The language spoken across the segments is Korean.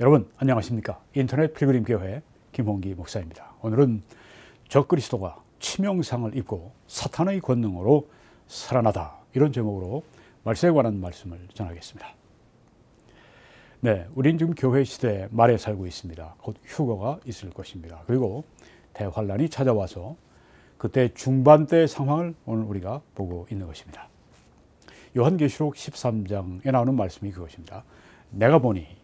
여러분 안녕하십니까? 인터넷 필그림 교회 김홍기 목사입니다. 오늘은 적그리스도가 치명상을 입고 사탄의 권능으로 살아나다, 이런 제목으로 말세에 관한 말씀을 전하겠습니다. 네, 우린 지금 교회 시대 말에 살고 있습니다. 곧 휴거가 있을 것입니다. 그리고 대환란이 찾아와서 그때 중반대 상황을 오늘 우리가 보고 있는 것입니다. 요한계시록 13장에 나오는 말씀이 그것입니다. 내가 보니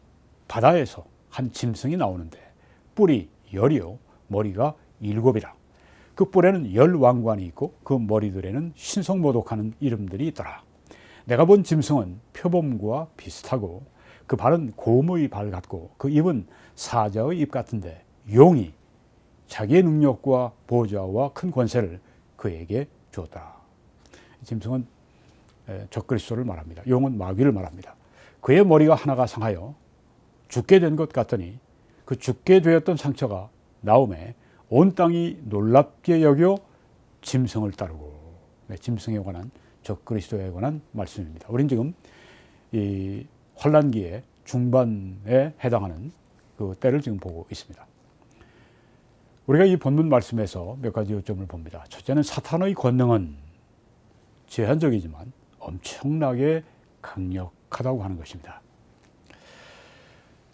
바다에서 한 짐승이 나오는데 뿔이 10이요 머리가 7이라. 그 뿔에는 10왕관이 있고 그 머리들에는 신성모독하는 이름들이 있더라. 내가 본 짐승은 표범과 비슷하고 그 발은 곰의 발 같고 그 입은 사자의 입 같은데 용이 자기의 능력과 보좌와 큰 권세를 그에게 주었더라. 짐승은 적그리스도를 말합니다. 용은 마귀를 말합니다. 그의 머리가 하나가 상하여 죽게 된 것 같더니 그 죽게 되었던 상처가 나음에 온 땅이 놀랍게 여겨 짐승을 따르고. 짐승에 관한, 적그리스도에 관한 말씀입니다. 우린 지금 이 환란기의 중반에 해당하는 그 때를 지금 보고 있습니다. 우리가 이 본문 말씀에서 몇 가지 요점을 봅니다. 첫째는 사탄의 권능은 제한적이지만 엄청나게 강력하다고 하는 것입니다.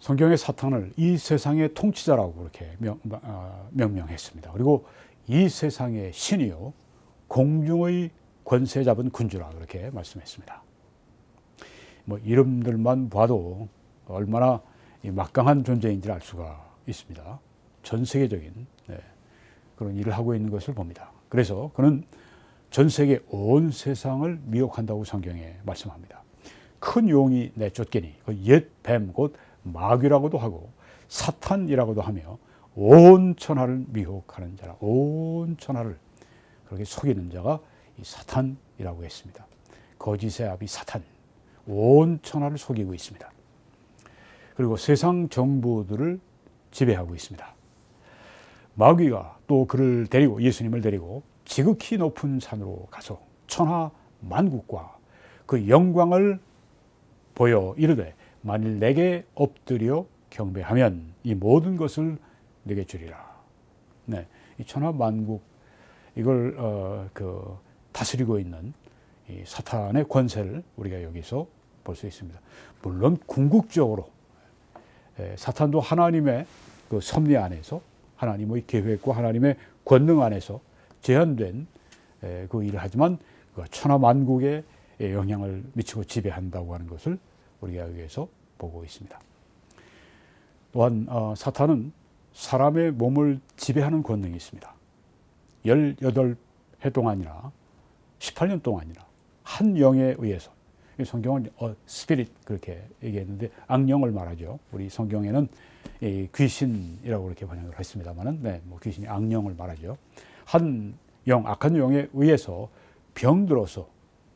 성경의 사탄을 이 세상의 통치자라고 그렇게 명명했습니다. 그리고 이 세상의 신이요 공중의 권세 잡은 군주라 그렇게 말씀했습니다. 뭐 이름들만 봐도 얼마나 막강한 존재인지를 알 수가 있습니다. 전 세계적인 그런 일을 하고 있는 것을 봅니다. 그래서 그는 전 세계 온 세상을 미혹한다고 성경에 말씀합니다. 큰 용이 내쫓기니 옛 뱀 곧 마귀라고도 하고 사탄이라고도 하며 온 천하를 미혹하는 자라. 온 천하를 그렇게 속이는 자가 이 사탄이라고 했습니다. 거짓의 아비 사탄, 온 천하를 속이고 있습니다. 그리고 세상 정부들을 지배하고 있습니다. 마귀가 또 그를 데리고, 예수님을 데리고 지극히 높은 산으로 가서 천하 만국과 그 영광을 보여 이르되 만일 내게 엎드려 경배하면 이 모든 것을 내게 주리라. 네, 이 천하 만국 이걸 다스리고 있는 이 사탄의 권세를 우리가 여기서 볼 수 있습니다. 물론 궁극적으로 사탄도 하나님의 그 섭리 안에서, 하나님의 계획과 하나님의 권능 안에서 제한된 그 일을 하지만 그 천하 만국에 영향을 미치고 지배한다고 하는 것을 우리가 여기에서 보고 있습니다. 또한 사탄은 사람의 몸을 지배하는 권능이 있습니다. 18해 동안이나 18년 동안이나 한 영에 의해서, 성경은 스피릿 그렇게 얘기했는데 악령을 말하죠. 우리 성경에는 귀신이라고 그렇게 번역을 했습니다만은, 뭐 귀신이 악령을 말하죠. 한 영, 악한 영에 의해서 병들어서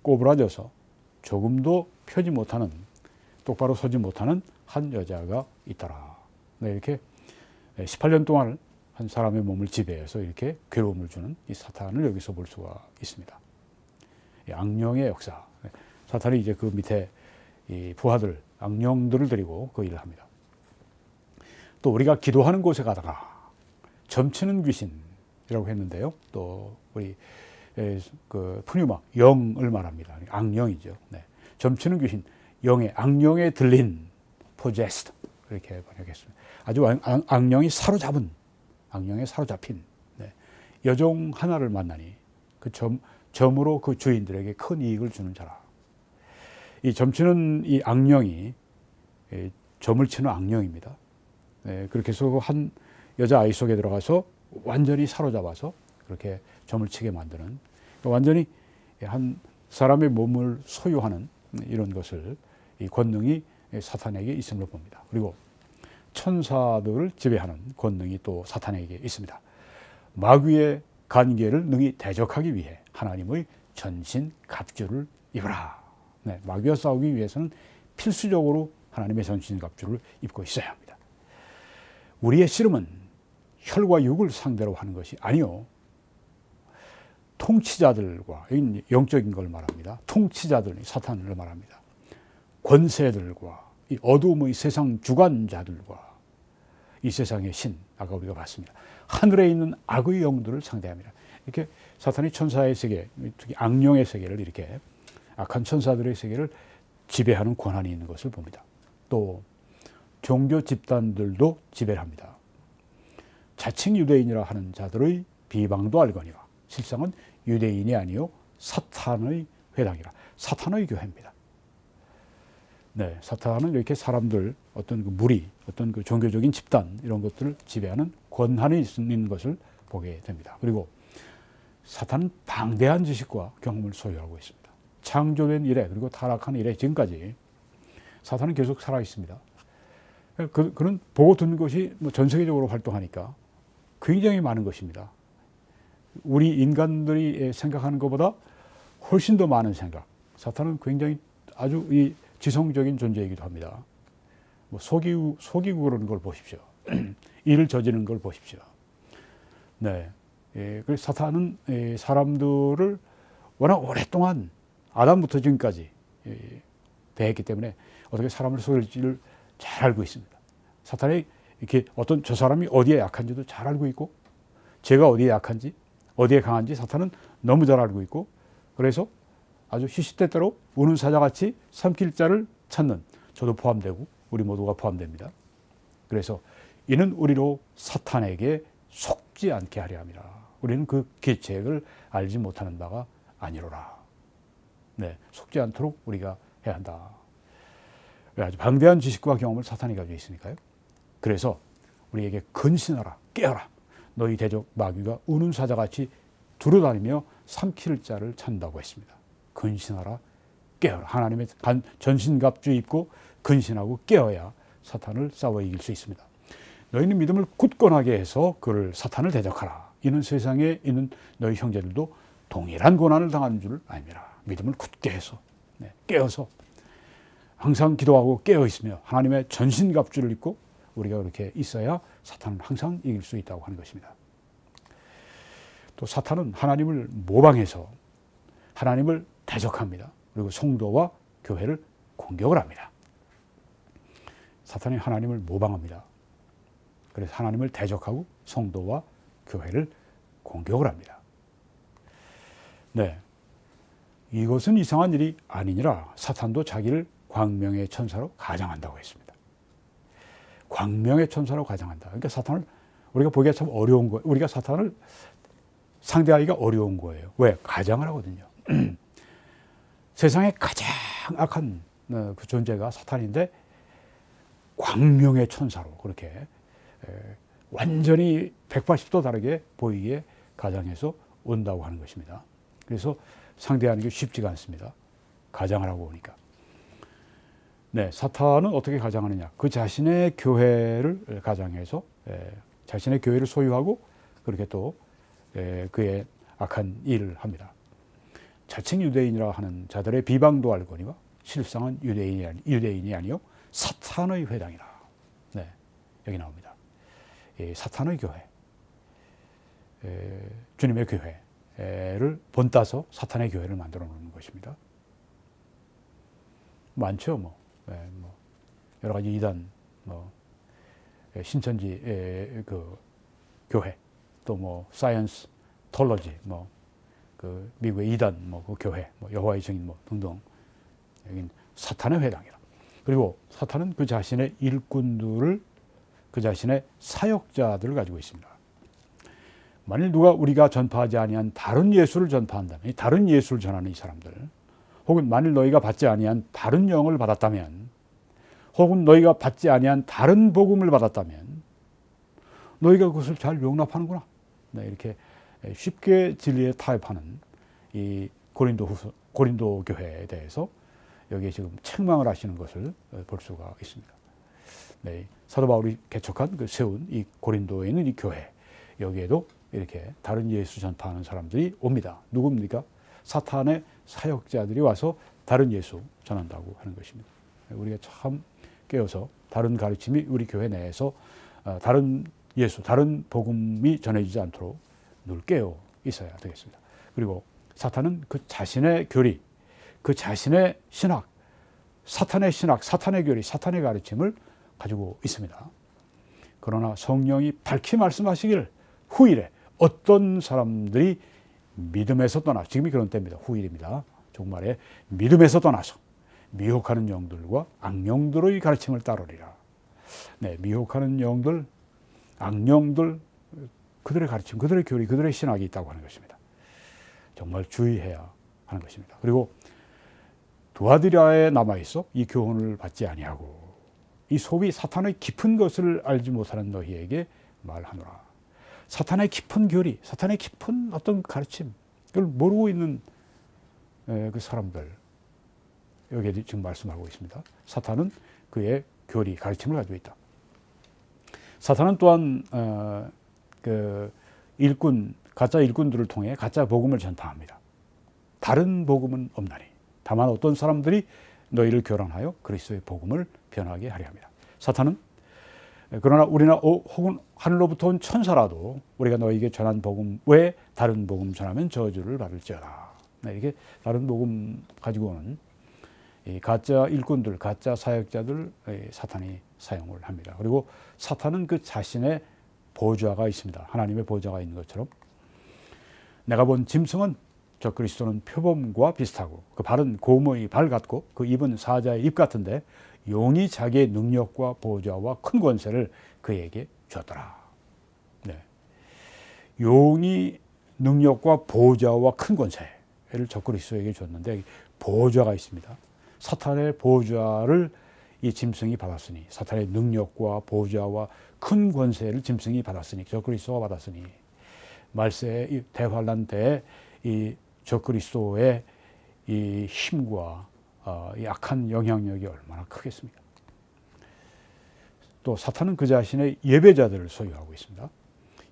꼬부라져서 조금도 펴지 못하는, 똑바로 서지 못하는 한 여자가 있더라. 네, 이렇게 18년 동안 한 사람의 몸을 지배해서 이렇게 괴로움을 주는 이 사탄을 여기서 볼 수가 있습니다. 이 악령의 역사. 사탄이 이제 그 밑에 이 부하들, 악령들을 데리고 그 일을 합니다. 또 우리가 기도하는 곳에 가다가 점치는 귀신이라고 했는데요. 또 우리 그 푸뉴마, 영을 말합니다. 악령이죠. 네. 점치는 귀신, 영의, 악령에 들린, possessed 이렇게 번역했습니다. 아주 악령이 사로잡은, 악령에 사로잡힌 여종 하나를 만나니 그 점으로 그 주인들에게 큰 이익을 주는 자라. 이 점치는 이 악령이 점을 치는 악령입니다. 그렇게 해서 한 여자아이 속에 들어가서 완전히 사로잡아서 그렇게 점을 치게 만드는, 완전히 한 사람의 몸을 소유하는 이런 것을, 이 권능이 사탄에게 있음을 봅니다. 그리고 천사들을 지배하는 권능이 또 사탄에게 있습니다. 마귀의 관계를 능히 대적하기 위해 하나님의 전신 갑주를 입으라. 네, 마귀와 싸우기 위해서는 필수적으로 하나님의 전신 갑주를 입고 있어야 합니다. 우리의 씨름은 혈과 육을 상대로 하는 것이 아니요, 통치자들과, 영적인 걸 말합니다. 통치자들, 사탄을 말합니다. 권세들과 이 어두움의 세상 주관자들과 이 세상의 신, 아까 우리가 봤습니다. 하늘에 있는 악의 영들을 상대합니다. 이렇게 사탄이 천사의 세계, 특히 악령의 세계를 이렇게 악한 천사들의 세계를 지배하는 권한이 있는 것을 봅니다. 또 종교 집단들도 지배를 합니다. 자칭 유대인이라 하는 자들의 비방도 알거니와 실상은 유대인이 아니요 사탄의 회당이라. 사탄의 교회입니다. 네, 사탄은 이렇게 사람들 어떤 그 무리, 어떤 그 종교적인 집단 이런 것들을 지배하는 권한이 있는 것을 보게 됩니다. 그리고 사탄은 방대한 지식과 경험을 소유하고 있습니다. 창조된 이래 그리고 타락한 이래 지금까지 사탄은 계속 살아 있습니다. 그는 보고 듣는 것이 뭐 전 세계적으로 활동하니까 굉장히 많은 것입니다. 우리 인간들이 생각하는 것보다 훨씬 더 많은 생각. 사탄은 굉장히 아주 이 지성적인 존재이기도 합니다. 뭐 속이고 그러는 걸 보십시오. 일을 저지르는 걸 보십시오. 네. 그래서 사탄은 사람들을 워낙 오랫동안 아담부터 지금까지 대했기 때문에 어떻게 사람을 속일지를 잘 알고 있습니다. 사탄이 이렇게 어떤 저 사람이 어디에 약한지도 잘 알고 있고, 제가 어디에 약한지, 어디에 강한지 사탄은 너무 잘 알고 있고, 그래서 아주 시시때때로 우는 사자같이 삼킬 자를 찾는, 저도 포함되고 우리 모두가 포함됩니다. 그래서 이는 우리로 사탄에게 속지 않게 하려 함이라. 우리는 그 계책을 알지 못하는 바가 아니로라. 네, 속지 않도록 우리가 해야 한다. 아주 방대한 지식과 경험을 사탄이 가지고 있으니까요. 그래서 우리에게 근신하라, 깨어라. 너희 대적 마귀가 우는 사자같이 두루다니며 삼킬 자를 찾는다고 했습니다. 근신하라, 깨어라. 하나님의 전신갑주 입고 근신하고 깨어야 사탄을 싸워 이길 수 있습니다. 너희는 믿음을 굳건하게 해서 그를 사탄을 대적하라. 이는 세상에 있는 너희 형제들도 동일한 고난을 당하는 줄 아니라. 믿음을 굳게 해서, 깨어서 항상 기도하고 깨어 있으며 하나님의 전신갑주를 입고 우리가 그렇게 있어야 사탄은 항상 이길 수 있다고 하는 것입니다. 또 사탄은 하나님을 모방해서 하나님을 대적합니다. 그리고 성도와 교회를 공격을 합니다. 사탄이 하나님을 모방합니다. 그래서 하나님을 대적하고 성도와 교회를 공격을 합니다. 네, 이것은 이상한 일이 아니니라. 사탄도 자기를 광명의 천사로 가장한다고 했습니다. 광명의 천사로 가장한다. 그러니까 사탄을 우리가 보기가 참 어려운 거예요. 우리가 사탄을 상대하기가 어려운 거예요. 왜? 가장을 하거든요. 세상에 가장 악한 그 존재가 사탄인데 광명의 천사로 그렇게 완전히 180도 다르게 보이게 가장해서 온다고 하는 것입니다. 그래서 상대하는 게 쉽지가 않습니다. 가장을 하고 오니까. 네, 사탄은 어떻게 가장하느냐? 그 자신의 교회를 가장해서 자신의 교회를 소유하고 그렇게 또 그의 악한 일을 합니다. 자칭 유대인이라 하는 자들의 비방도 알거니와 실상은 유대인이 아니요 사탄의 회당이라. 네, 여기 나옵니다. 사탄의 교회, 주님의 교회를 본따서 사탄의 교회를 만들어 놓는 것입니다. 많죠, 뭐 여러 가지 이단, 신천지 그 교회, 또 뭐 사이언스 톨러지, 그 미국의 이단, 그 교회, 여호와의 증인, 등등. 여긴 사탄의 회당이라. 그리고 사탄은 그 자신의 일꾼들을, 그 자신의 사역자들을 가지고 있습니다. 만일 누가 우리가 전파하지 아니한 다른 예수를 전파한다면, 다른 예수를 전하는 이 사람들, 혹은 만일 너희가 받지 아니한 다른 영을 받았다면, 혹은 너희가 받지 아니한 다른 복음을 받았다면, 너희가 그것을 잘 용납하는구나. 네, 이렇게 쉽게 진리에 타협하는 이 고린도 교회에 대해서 여기에 지금 책망을 하시는 것을 볼 수가 있습니다. 네, 사도 바울이 개척한 세운 이 고린도에 있는 이 교회, 여기에도 이렇게 다른 예수 전파하는 사람들이 옵니다. 누굽니까? 사탄의 사역자들이 와서 다른 예수 전한다고 하는 것입니다. 우리가 참 깨어서 다른 가르침이 우리 교회 내에서 다른 예수, 다른 복음이 전해지지 않도록 늘 깨어 있어야 되겠습니다. 그리고 사탄은 그 자신의 교리, 그 자신의 신학, 사탄의 신학, 사탄의 교리, 사탄의 가르침을 가지고 있습니다. 그러나 성령이 밝히 말씀하시기를 후일에 어떤 사람들이 믿음에서 떠나, 지금이 그런 때입니다. 후일입니다. 종말에 믿음에서 떠나서 미혹하는 영들과 악령들의 가르침을 따르리라. 네, 미혹하는 영들, 악령들, 그들의 가르침, 그들의 교리, 그들의 신학이 있다고 하는 것입니다. 정말 주의해야 하는 것입니다. 그리고 두아디라에 남아있어 이 교훈을 받지 아니하고 이 소위 사탄의 깊은 것을 알지 못하는 너희에게 말하노라. 사탄의 깊은 교리, 사탄의 깊은 어떤 가르침, 그걸 모르고 있는 그 사람들, 여기에 지금 말씀하고 있습니다. 사탄은 그의 교리, 가르침을 가지고 있다. 사탄은 또한 그 가짜 일꾼들을 통해 가짜 복음을 전파합니다. 다른 복음은 없나니 다만 어떤 사람들이 너희를 교란하여 그리스도의 복음을 변하게 하려 합니다. 사탄은 그러나 우리나 혹은 하늘로부터 온 천사라도 우리가 너희에게 전한 복음 외에 다른 복음 전하면 저주를 받을지어다. 네, 이게 다른 복음 가지고 오는 이 가짜 일꾼들, 가짜 사역자들 사탄이 사용을 합니다. 그리고 사탄은 그 자신의 보좌가 있습니다. 하나님의 보좌가 있는 것처럼 내가 본 짐승은 저 그리스도는 표범과 비슷하고 그 발은 곰의 발 같고 그 입은 사자의 입 같은데 용이 자기의 능력과 보좌와 큰 권세를 그에게 줬더라. 네. 용이 능력과 보좌와 큰 권세를 저 그리스도에게 줬는데 보좌가 있습니다. 사탄의 보좌를 이 짐승이 받았으니, 사탄의 능력과 보좌와 큰 권세를 짐승이 받았으니, 저 그리스도가 받았으니, 말세의 이 대환란 때에 이 저 그리스도의 이 힘과 이 악한 영향력이 얼마나 크겠습니까? 또 사탄은 그 자신의 예배자들을 소유하고 있습니다.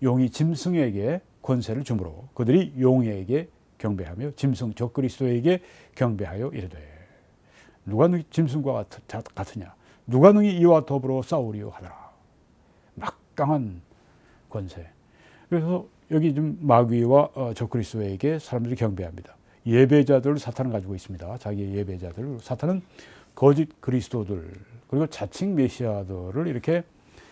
용이 짐승에게 권세를 주므로 그들이 용에게 경배하며 짐승 저 그리스도에게 경배하여 이르되 누가 너희 짐승과 같으냐? 누가 너희 이와 더불어 싸우리요 하더라. 막강한 권세. 그래서 여기 좀 마귀와 저 그리스도에게 사람들이 경배합니다. 예배자들을 사탄은 가지고 있습니다. 자기의 예배자들. 사탄은 거짓 그리스도들 그리고 자칭 메시아들을 이렇게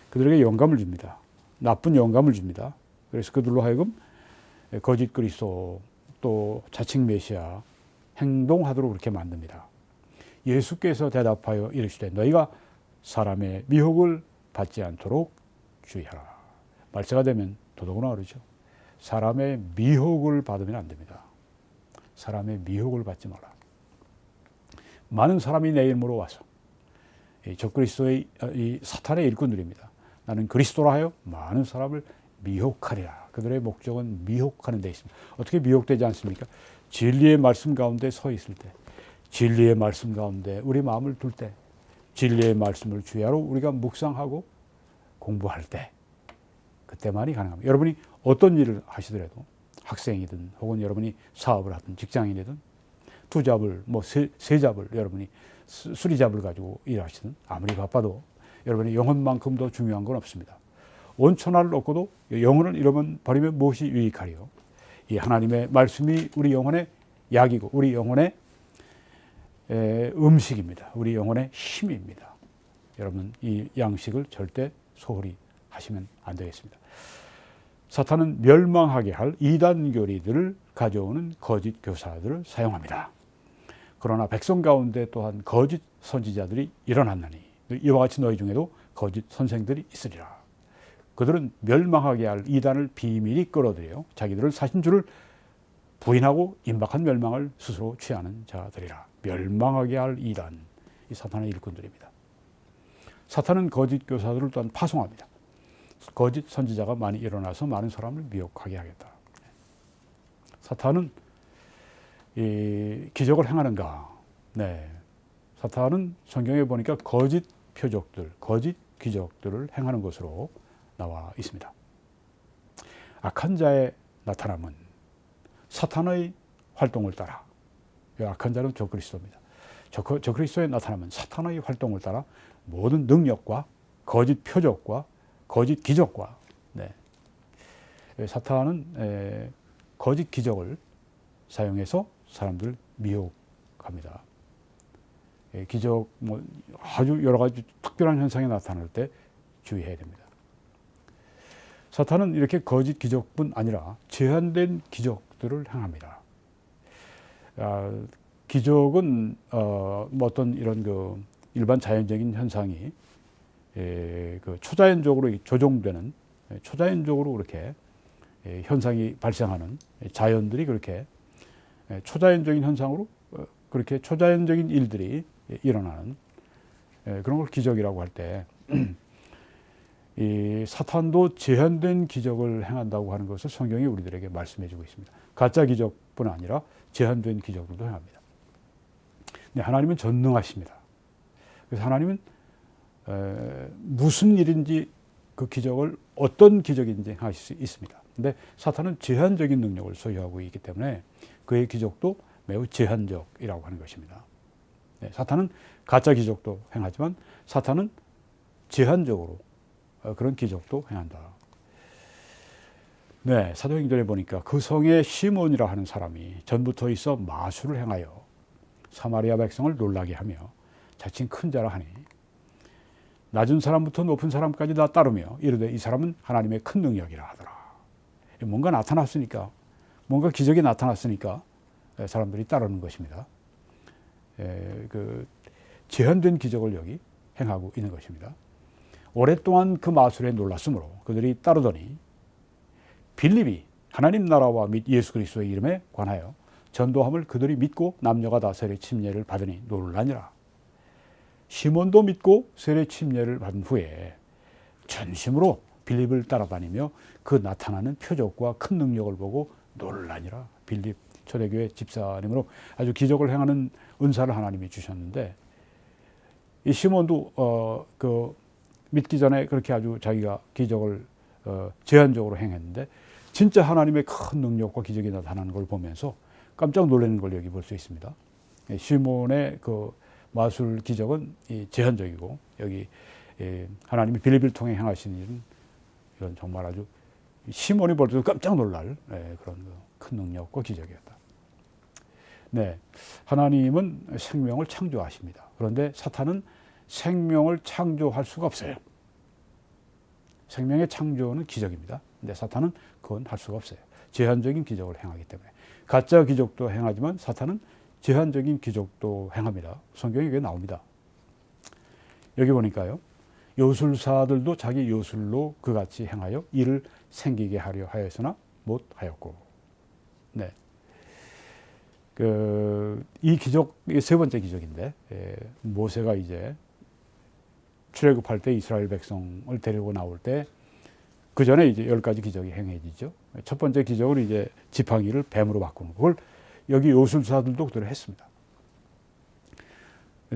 그들에게 영감을 줍니다. 나쁜 영감을 줍니다. 그래서 그들로 하여금 거짓 그리스도 또 자칭 메시아 행동하도록 그렇게 만듭니다. 예수께서 대답하여 이르시되 너희가 사람의 미혹을 받지 않도록 주의하라. 말세가 되면 더더구나 그러죠. 사람의 미혹을 받으면 안 됩니다. 사람의 미혹을 받지 마라. 많은 사람이 내 이름으로 와서 저 그리스도의 이 사탄의 일꾼들입니다. 나는 그리스도라 하여 많은 사람을 미혹하리라. 그들의 목적은 미혹하는 데 있습니다. 어떻게 미혹되지 않습니까? 진리의 말씀 가운데 서 있을 때, 진리의 말씀 가운데 우리 마음을 둘 때, 진리의 말씀을 주야로 우리가 묵상하고 공부할 때, 그때만이 가능합니다. 여러분이 어떤 일을 하시더라도 학생이든 혹은 여러분이 사업을 하든 직장인이든 투잡을 세잡을 여러분이 수리잡을 가지고 일하시든 아무리 바빠도 여러분의 영혼만큼 더 중요한 건 없습니다. 온 천하를 얻고도 영혼을 버리면 무엇이 유익하리요? 이 하나님의 말씀이 우리 영혼의 약이고 우리 영혼의 음식입니다. 우리 영혼의 힘입니다. 여러분 이 양식을 절대 소홀히 하시면 안 되겠습니다. 사탄은 멸망하게 할 이단 교리들을 가져오는 거짓 교사들을 사용합니다. 그러나 백성 가운데 또한 거짓 선지자들이 일어났나니 이와 같이 너희 중에도 거짓 선생들이 있으리라. 그들은 멸망하게 할 이단을 비밀히 끌어들여 자기들을 사신 줄을 부인하고 임박한 멸망을 스스로 취하는 자들이라. 멸망하게 할 이단, 이 사탄의 일꾼들입니다. 사탄은 거짓 교사들을 또한 파송합니다. 거짓 선지자가 많이 일어나서 많은 사람을 미혹하게 하겠다. 사탄은 이 기적을 행하는가? 네. 사탄은 성경에 보니까 거짓 표적들, 거짓 기적들을 행하는 것으로 나와 있습니다. 악한 자의 나타남은 사탄의 활동을 따라, 악한 자는 저 그리스도입니다. 저 그리스도의 나타남은 사탄의 활동을 따라 모든 능력과 거짓 표적과 거짓 기적과 사탄은 거짓 기적을 사용해서 사람들을 미혹합니다. 기적, 뭐 아주 여러 가지 특별한 현상이 나타날 때 주의해야 됩니다. 사탄은 이렇게 거짓 기적뿐 아니라 제한된 기적들을 행합니다. 기적은 뭐 어떤 이런 그 일반 자연적인 현상이 그 초자연적으로 조종되는, 초자연적으로 그렇게 현상이 발생하는 자연들이 그렇게 초자연적인 현상으로 그렇게 초자연적인 일들이 일어나는 그런 걸 기적이라고 할 때 이 사탄도 제한된 기적을 행한다고 하는 것을 성경이 우리들에게 말씀해 주고 있습니다. 가짜 기적뿐 아니라 제한된 기적들도 행합니다. 근데 하나님은 전능하십니다. 그래서 하나님은 무슨 일인지 그 기적을 어떤 기적인지 행하실 수 있습니다. 근데 사탄은 제한적인 능력을 소유하고 있기 때문에 그의 기적도 매우 제한적이라고 하는 것입니다. 사탄은 가짜 기적도 행하지만 사탄은 제한적으로 그런 기적도 행한다. 네, 사도행전에 보니까 그 성에 시몬이라 하는 사람이 전부터 있어 마술을 행하여 사마리아 백성을 놀라게 하며 자칭 큰 자라 하니 낮은 사람부터 높은 사람까지 다 따르며 이르되 이 사람은 하나님의 큰 능력이라 하더라. 뭔가 나타났으니까, 뭔가 기적이 나타났으니까 사람들이 따르는 것입니다. 그 제한된 기적을 여기 행하고 있는 것입니다. 오랫동안 그 마술에 놀랐으므로 그들이 따르더니 빌립이 하나님 나라와 및 예수 그리스도의 이름에 관하여 전도함을 그들이 믿고 남녀가 다 세례 침례를 받으니 놀라니라. 시몬도 믿고 세례 침례를 받은 후에 전심으로 빌립을 따라다니며 그 나타나는 표적과 큰 능력을 보고 놀라니라. 빌립 초대교회 집사님으로 아주 기적을 행하는 은사를 하나님이 주셨는데 이 시몬도 그 믿기 전에 그렇게 아주 자기가 기적을 제한적으로 행했는데 진짜 하나님의 큰 능력과 기적이 나타나는 걸 보면서 깜짝 놀라는 걸 여기 볼 수 있습니다. 시몬의 그 마술 기적은 제한적이고 여기 하나님이 빌립을 통해 행하신 일은 이건 정말 아주 시몬이 볼 때도 깜짝 놀랄 그런 큰 능력과 기적이었다. 네, 하나님은 생명을 창조하십니다. 그런데 사탄은 생명을 창조할 수가 없어요. 생명의 창조는 기적입니다. 근데 사탄은 그건 할 수가 없어요. 제한적인 기적을 행하기 때문에. 가짜 기적도 행하지만 사탄은 제한적인 기적도 행합니다. 성경에 그게 나옵니다. 여기 보니까요. 요술사들도 자기 요술로 그같이 행하여 이를 생기게 하려 하였으나 못하였고. 네. 이 기적, 세 번째 기적인데, 모세가 이제 출애굽할 때 이스라엘 백성을 데리고 나올 때, 그 전에 이제 10가지 기적이 행해지죠. 첫 번째 기적을 이제 지팡이를 뱀으로 바꾸는 그걸 여기 요술사들도 그대로 했습니다.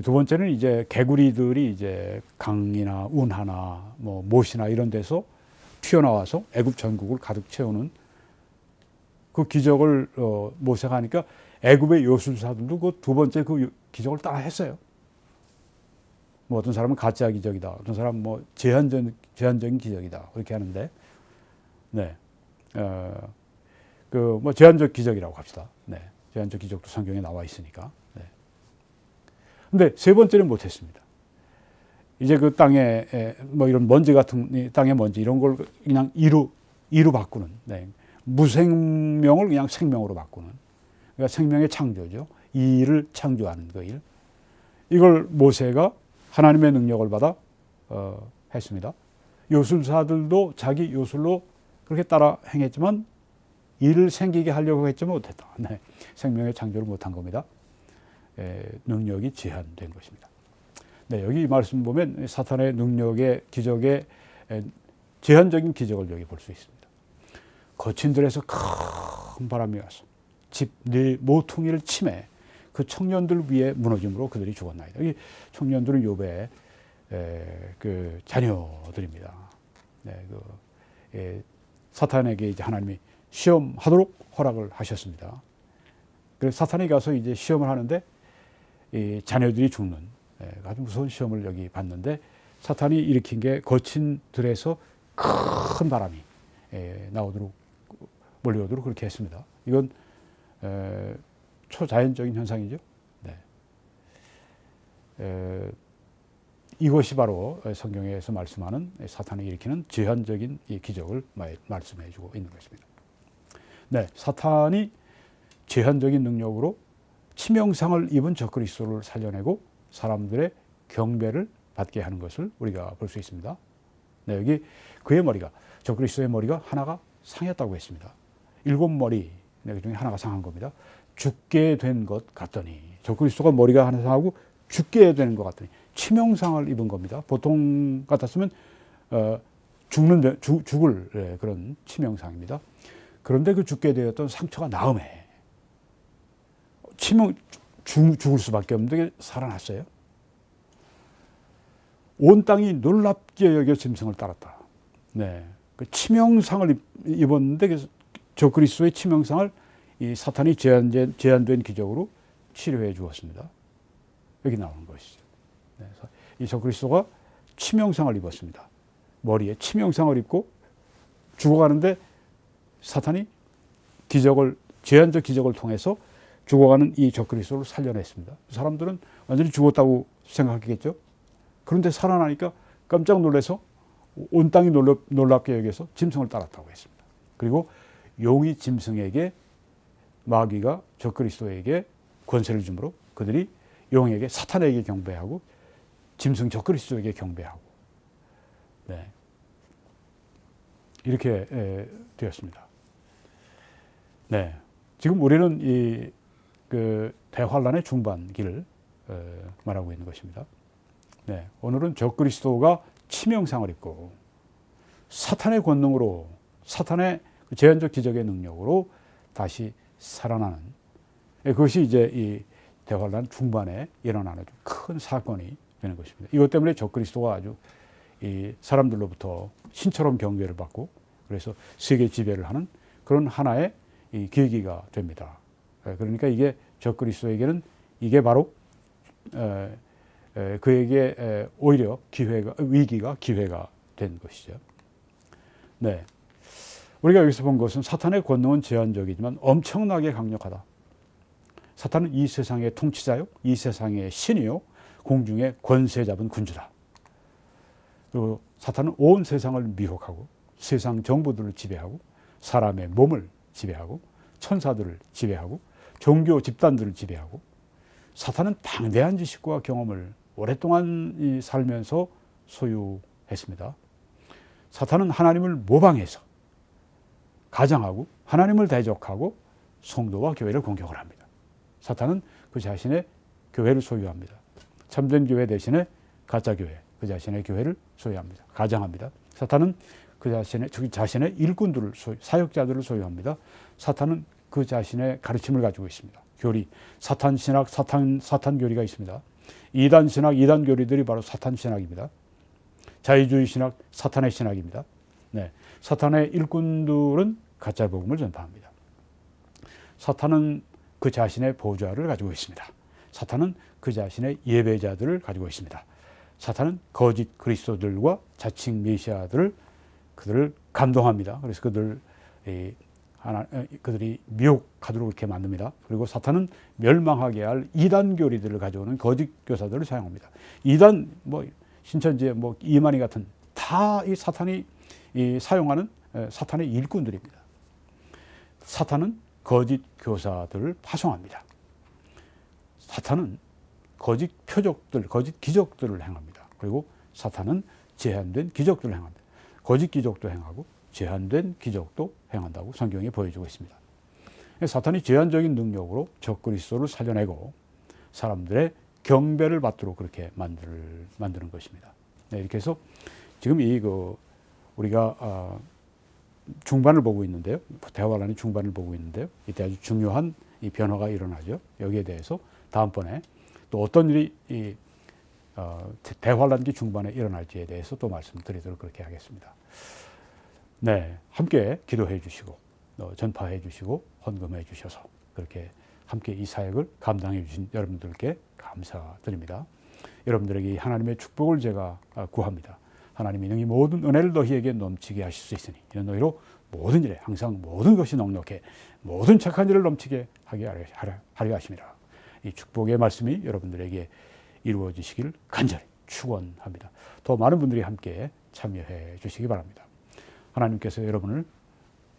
두 번째는 이제 개구리들이 이제 강이나 운하나 뭐 못이나 이런 데서 튀어나와서 애굽 전국을 가득 채우는 그 기적을 모세가 하니까 애굽의 요술사들도 그 두 번째 그 기적을 따라 했어요. 뭐 어떤 사람은 가짜 기적이다, 어떤 사람은 뭐 제한적인 기적이다 그렇게 하는데, 네, 그 뭐 제한적 기적이라고 합시다. 네, 제한적 기적도 성경에 나와 있으니까. 네. 근데 세 번째는 못했습니다. 이제 그 땅에 뭐 이런 먼지 같은 땅의 먼지 이런 걸 그냥 이로 바꾸는, 네. 무생명을 그냥 생명으로 바꾸는, 그러니까 생명의 창조죠. 이 일을 창조하는 그 일. 이걸 모세가 하나님의 능력을 받아 했습니다. 요술사들도 자기 요술로 그렇게 따라 행했지만 일을 생기게 하려고 했지만 못했다. 네. 생명의 창조를 못한 겁니다. 능력이 제한된 것입니다. 네, 여기 이 말씀 보면 사탄의 능력의 기적의 제한적인 기적을 여기 볼 수 있습니다. 거친 들에서 큰 바람이 와서 집 네 모퉁이를 치매 그 청년들 위에 무너짐으로 그들이 죽었나이다. 이 청년들은 욥의 그 자녀들입니다. 네, 사탄에게 이제 하나님이 시험하도록 허락을 하셨습니다. 그래서 사탄이 가서 이제 시험을 하는데 이 자녀들이 죽는 아주 무서운 시험을 여기 봤는데 사탄이 일으킨 게 거친 들에서 큰 바람이 나오도록 몰려오도록 그렇게 했습니다. 이건 초자연적인 현상이죠. 네. 이것이 바로 성경에서 말씀하는 사탄이 일으키는 제한적인 이 기적을 말씀해 주고 있는 것입니다. 네, 사탄이 제한적인 능력으로 치명상을 입은 적그리스도를 살려내고 사람들의 경배를 받게 하는 것을 우리가 볼 수 있습니다. 네, 여기 그의 머리가, 적그리스도의 머리가 하나가 상했다고 했습니다. 7머리 그 중에 하나가 상한 겁니다. 죽게 된 것 같더니, 적그리스도가 머리가 하나 상하고 죽게 되는 것 같더니 치명상을 입은 겁니다. 보통 같았으면 죽을 그런 치명상입니다. 그런데 그 죽게 되었던 상처가 나음에 죽을 수밖에 없는데 살아났어요. 온 땅이 놀랍게 여겨 짐승을 따랐다. 네, 그 치명상을 입었는데 적그리스도의 치명상을 이 사탄이 제한된 기적으로 치료해 주었습니다. 여기 나오는 것이죠. 네, 이 적그리스도가 치명상을 입었습니다. 머리에 치명상을 입고 죽어가는데 사탄이 제한적 기적을 통해서 죽어가는 이 적그리스도를 살려냈습니다. 사람들은 완전히 죽었다고 생각했겠죠. 그런데 살아나니까 깜짝 놀라서 온 땅이 놀랍게 여겨서 짐승을 따랐다고 했습니다. 그리고 용이 짐승에게, 마귀가 적그리스도에게 권세를 주므로 그들이 용에게, 사탄에게 경배하고 짐승 적그리스도에게 경배하고, 네, 이렇게 되었습니다. 네, 지금 우리는 그 대환란의 중반기를 말하고 있는 것입니다. 네, 오늘은 적그리스도가 치명상을 입고 사탄의 권능으로, 사탄의 제한적 기적의 능력으로 다시 살아나는, 그것이 이제 이 대환란 중반에 일어나는 큰 사건이 되는 것입니다. 이것 때문에 적그리스도가 아주 이 사람들로부터 신처럼 경배를 받고, 그래서 세계 지배를 하는 그런 하나의 이 계기가 됩니다. 그러니까 이게 적그리스도에게는 이게 바로 그에게 오히려 위기가 기회가 된 것이죠. 네, 우리가 여기서 본 것은 사탄의 권능은 제한적이지만 엄청나게 강력하다. 사탄은 이 세상의 통치자요, 이 세상의 신이요, 공중의 권세 잡은 군주다. 그리고 사탄은 온 세상을 미혹하고 세상 정부들을 지배하고 사람의 몸을 지배하고 천사들을 지배하고 종교 집단들을 지배하고, 사탄은 방대한 지식과 경험을 오랫동안 살면서 소유했습니다. 사탄은 하나님을 모방해서 가장하고 하나님을 대적하고 성도와 교회를 공격을 합니다. 사탄은 그 자신의 교회를 소유합니다. 참된 교회 대신에 가짜 교회, 그 자신의 교회를 소유합니다. 가장합니다. 사탄은 그 자신의 일꾼들을 사역자들을 소유합니다. 사탄은 그 자신의 가르침을 가지고 있습니다. 교리, 사탄 신학, 사탄 교리가 있습니다. 이단 신학, 이단 교리들이 바로 사탄 신학입니다. 자유주의 신학, 사탄의 신학입니다. 네, 사탄의 일꾼들은 가짜 복음을 전파합니다. 사탄은 그 자신의 보좌를 가지고 있습니다. 사탄은 그 자신의 예배자들을 가지고 있습니다. 사탄은 거짓 그리스도들과 자칭 메시아들을 감동합니다. 그래서 그들이 미혹하도록 이렇게 만듭니다. 그리고 사탄은 멸망하게 할 이단 교리들을 가져오는 거짓 교사들을 사용합니다. 이단, 신천지의 이만희 같은 다 이 사탄이 사용하는 사탄의 일꾼들입니다. 사탄은 거짓 교사들을 파송합니다. 사탄은 거짓 표적들, 거짓 기적들을 행합니다. 그리고 사탄은 제한된 기적들을 행합니다. 거짓 기적도 행하고 제한된 기적도 행한다고 성경이 보여주고 있습니다. 사탄이 제한적인 능력으로 적그리스도를 살려내고 사람들의 경배를 받도록 그렇게 만드는 것입니다. 네, 이렇게 해서 지금 우리가 중반을 보고 있는데요. 대환란의 중반을 보고 있는데요. 이때 아주 중요한 이 변화가 일어나죠. 여기에 대해서 다음번에 또 어떤 일이 대환란기 중반에 일어날지에 대해서 또 말씀드리도록 그렇게 하겠습니다. 네, 함께 기도해 주시고 전파해 주시고 헌금해 주셔서 그렇게 함께 이 사역을 감당해 주신 여러분들께 감사드립니다. 여러분들에게 하나님의 축복을 제가 구합니다. 하나님이 능히 모든 은혜를 너희에게 넘치게 하실 수 있으니 이런 너희로 모든 일에 항상 모든 것이 넉넉해 모든 착한 일을 넘치게 하게 하려 하심이라. 이 축복의 말씀이 여러분들에게 이루어지시길 간절히 축원합니다. 더 많은 분들이 함께 참여해 주시기 바랍니다. 하나님께서 여러분을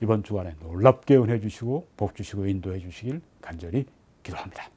이번 주간에 놀랍게 은혜 주시고 복 주시고 인도해 주시길 간절히 기도합니다.